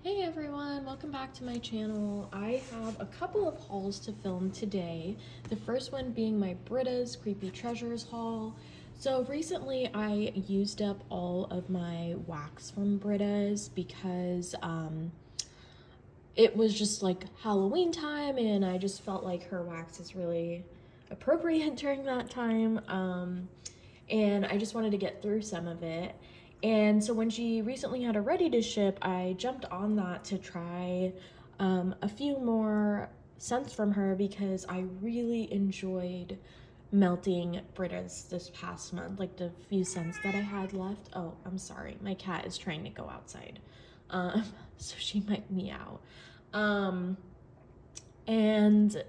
Hey everyone, welcome back to my channel. I have a couple of hauls to film today. The first one being my Britta's Creepy Treasures haul. So recently I used up all of my wax from Britta's because it was just like Halloween time and I just felt like her wax is really appropriate during that time. And I just wanted to get through some of it. And so when she recently had a ready to ship, I jumped on that to try a few more scents from her because I really enjoyed melting Britta's this past month, like the few scents that I had left. Oh, I'm sorry, my cat is trying to go outside, so she might meow. And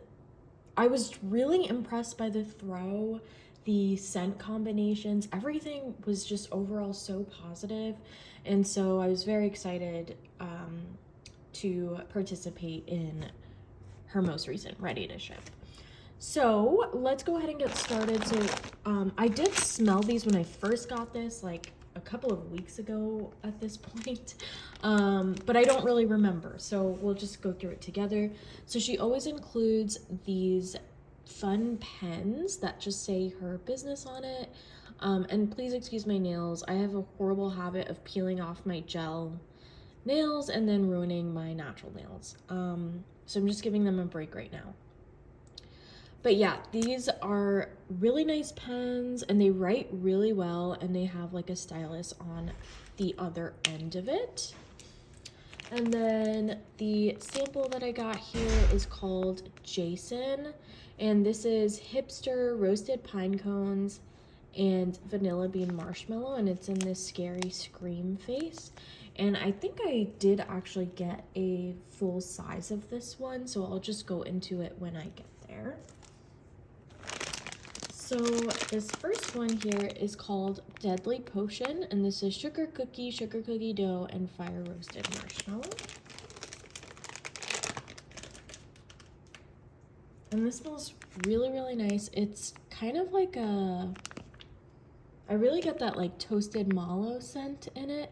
I was really impressed by the throw, the scent combinations. Everything was just overall so positive, and so I was very excited to participate in her most recent ready to ship. So let's go ahead and get started. So I did smell these when I first got this, like a couple of weeks ago at this point, but I don't really remember, so we'll just go through it together. So she always includes these fun pens that just say her business on it, and please excuse my nails. I have a horrible habit of peeling off my gel nails and then ruining my natural nails, so I'm just giving them a break right now. But yeah, these are really nice pens and they write really well, and they have like a stylus on the other end of it. And then the sample that I got here is called Jason, and this is hipster roasted pine cones and vanilla bean marshmallow, and it's in this scary scream face. And I think I did actually get a full size of this one, so I'll just go into it when I get there. So this first one here is called Deadly Potion, and this is sugar cookie dough, and fire roasted marshmallow. And this smells really, really nice. It's kind of like I really get that like toasted mallow scent in it,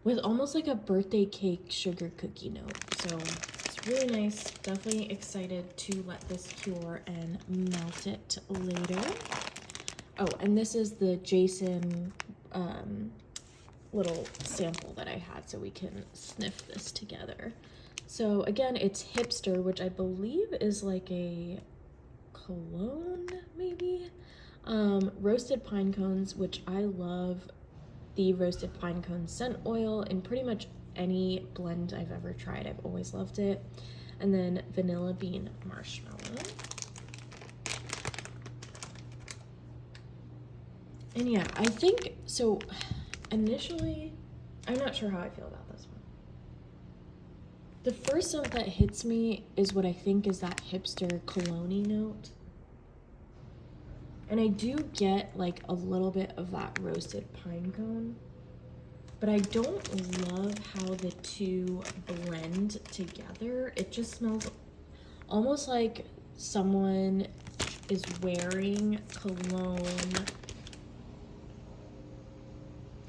with almost like a birthday cake sugar cookie note. So really nice. Definitely excited to let this cure and melt it later. Oh, and this is the Jason little sample that I had, so we can sniff this together. So again, it's hipster, which I believe is like a cologne, maybe. Roasted pine cones, which I love the roasted pine cone scent oil in pretty much any blend I've ever tried. I've always loved it. And then vanilla bean marshmallow. And yeah, I think so. Initially, I'm not sure how I feel about this one. The first scent that hits me is what I think is that hipster cologne-y note. And I do get like a little bit of that roasted pine cone, but I don't love how the two blend together. It just smells almost like someone is wearing cologne.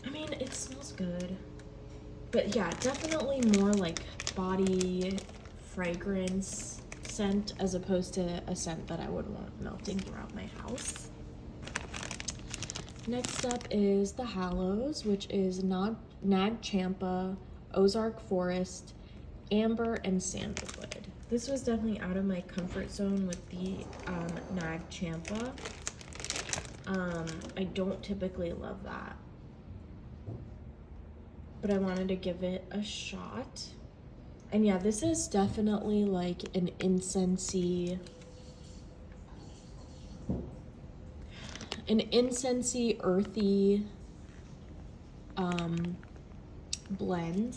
I mean, it smells good, but yeah, definitely more like body fragrance scent as opposed to a scent that I would want melting throughout my house. Next up is the Hallows, which is Nag Champa, Ozark Forest, Amber, and Sandalwood. This was definitely out of my comfort zone with the Nag Champa. I don't typically love that, but I wanted to give it a shot. And yeah, this is definitely like an incensey, earthy blend.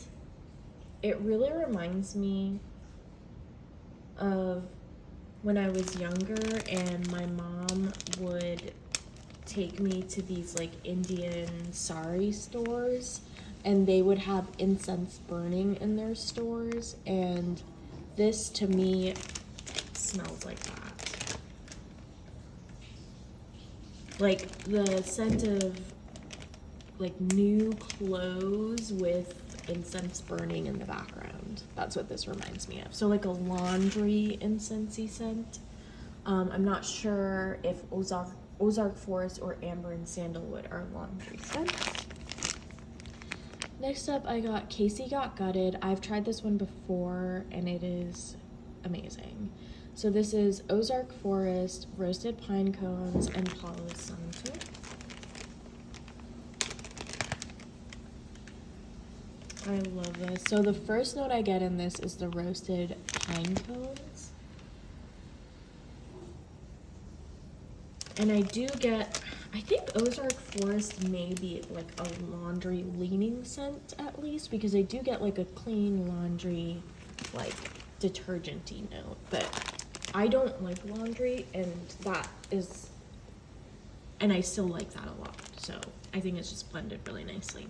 It really reminds me of when I was younger and my mom would take me to these like Indian sari stores, and they would have incense burning in their stores, and this to me smells like that. Like the scent of like new clothes with incense burning in the background. That's what this reminds me of. So like a laundry incensey scent. I'm not sure if Ozark Forest or Amber and Sandalwood are laundry scents. Next up, I got Casey Got Gutted. I've tried this one before, and it is amazing. So this is Ozark Forest, roasted pine cones, and Palo Santo. I love this. So the first note I get in this is the roasted pine cones. And I do get, I think Ozark Forest may be like a laundry leaning scent at least, because I do get like a clean laundry, like detergent-y note, but I don't like laundry, and that is, and I still like that a lot. So I think it's just blended really nicely.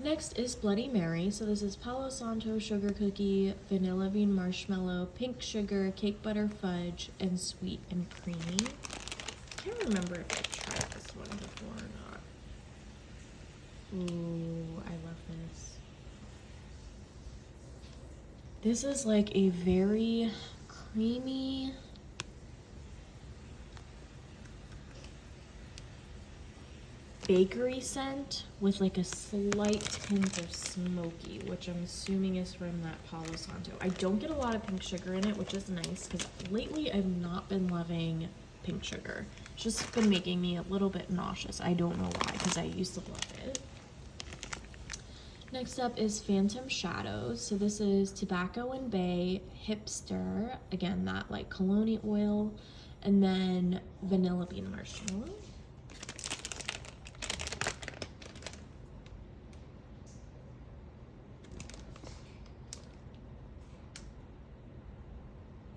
Next is Bloody Mary. So this is Palo Santo, sugar cookie, vanilla bean marshmallow, pink sugar, cake butter fudge, and sweet and creamy. I can't remember if I tried this one before or not. Ooh, I love this. This is like a very creamy, bakery scent with like a slight hint of smoky, which I'm assuming is from that Palo Santo. I don't get a lot of pink sugar in it, which is nice because lately I've not been loving pink sugar. It's just been making me a little bit nauseous. I don't know why, because I used to love it. Next up is Phantom Shadows. So this is Tobacco and Bay, Hipster, again that like cologne oil, and then vanilla bean marshmallow.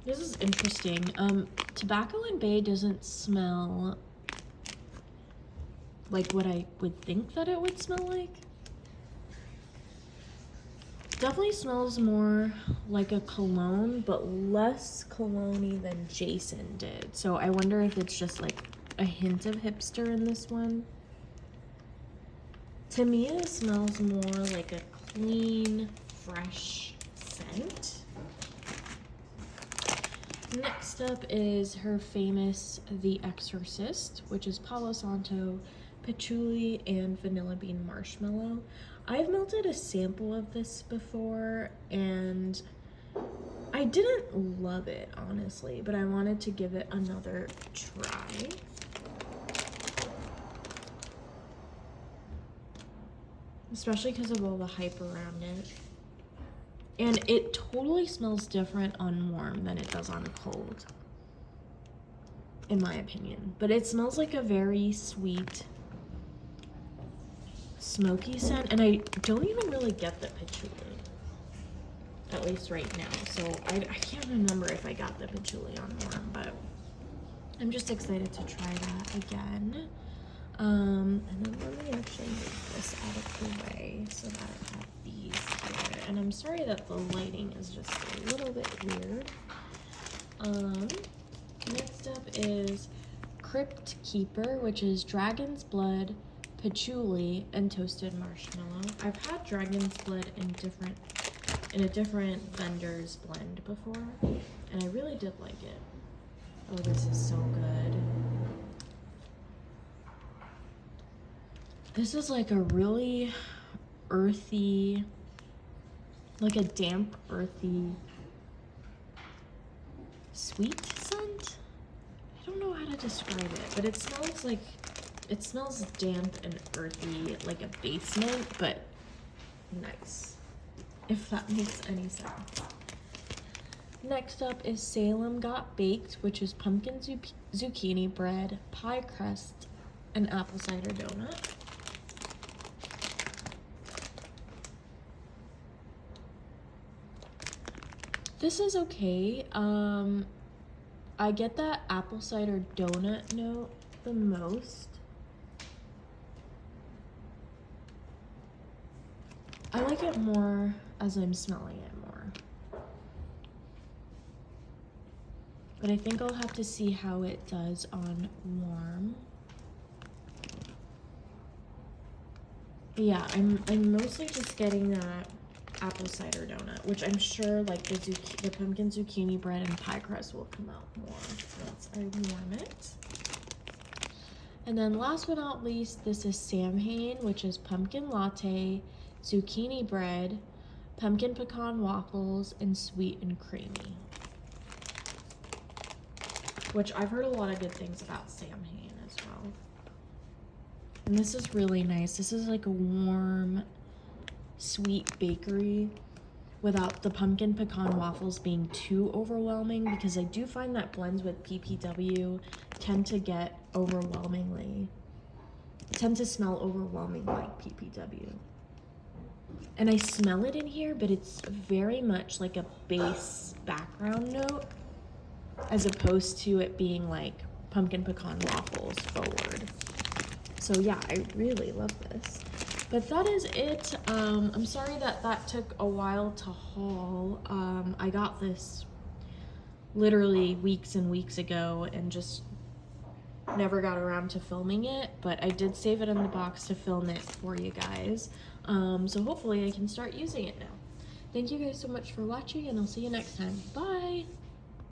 This is interesting. Tobacco and Bay doesn't smell like what I would think that it would smell like. Definitely smells more like a cologne, but less cologne-y than Jason did. So I wonder if it's just like a hint of hipster in this one. To me, it smells more like a clean, fresh scent. Next up is her famous The Exorcist, which is Palo Santo, patchouli, and vanilla bean marshmallow. I've melted a sample of this before, and I didn't love it, honestly, but I wanted to give it another try. Especially because of all the hype around it. And it totally smells different on warm than it does on cold, in my opinion. But it smells like a very sweet, smoky scent, and I don't even really get the patchouli, at least right now. So I can't remember if I got the patchouli on warm, but I'm just excited to try that again. And then let me actually move this out of the way so that I have these here. And I'm sorry that the lighting is just a little bit weird. Next up is Crypt Keeper, which is Dragon's Blood, patchouli, and toasted marshmallow. I've had Dragon's Blood in a different vendor's blend before, and I really did like it. Oh, this is so good. This is like a really earthy, like a damp, earthy, sweet scent. I don't know how to describe it, but it smells damp and earthy, like a basement, but nice, if that makes any sense. Next up is Salem Got Baked, which is pumpkin zucchini bread, pie crust, and apple cider donut. This is okay. I get that apple cider donut note the most. I like it more as I'm smelling it more. But I think I'll have to see how it does on warm. Yeah, I'm mostly just getting that apple cider donut, which I'm sure like the pumpkin zucchini bread and pie crust will come out more once I warm it. And then last but not least, this is Samhain, which is pumpkin latte, zucchini bread, pumpkin pecan waffles, and sweet and creamy. Which I've heard a lot of good things about Samhain as well. And this is really nice. This is like a warm, sweet bakery without the pumpkin pecan waffles being too overwhelming, because I do find that blends with PPW tend to smell overwhelming like PPW. And I smell it in here, but it's very much like a base background note as opposed to it being like pumpkin pecan waffles forward. So yeah, I really love this. But that is it. I'm sorry that took a while to haul. I got this literally weeks and weeks ago and just never got around to filming it, but I did save it in the box to film it for you guys. So hopefully I can start using it now. Thank you guys so much for watching, and I'll see you next time. Bye!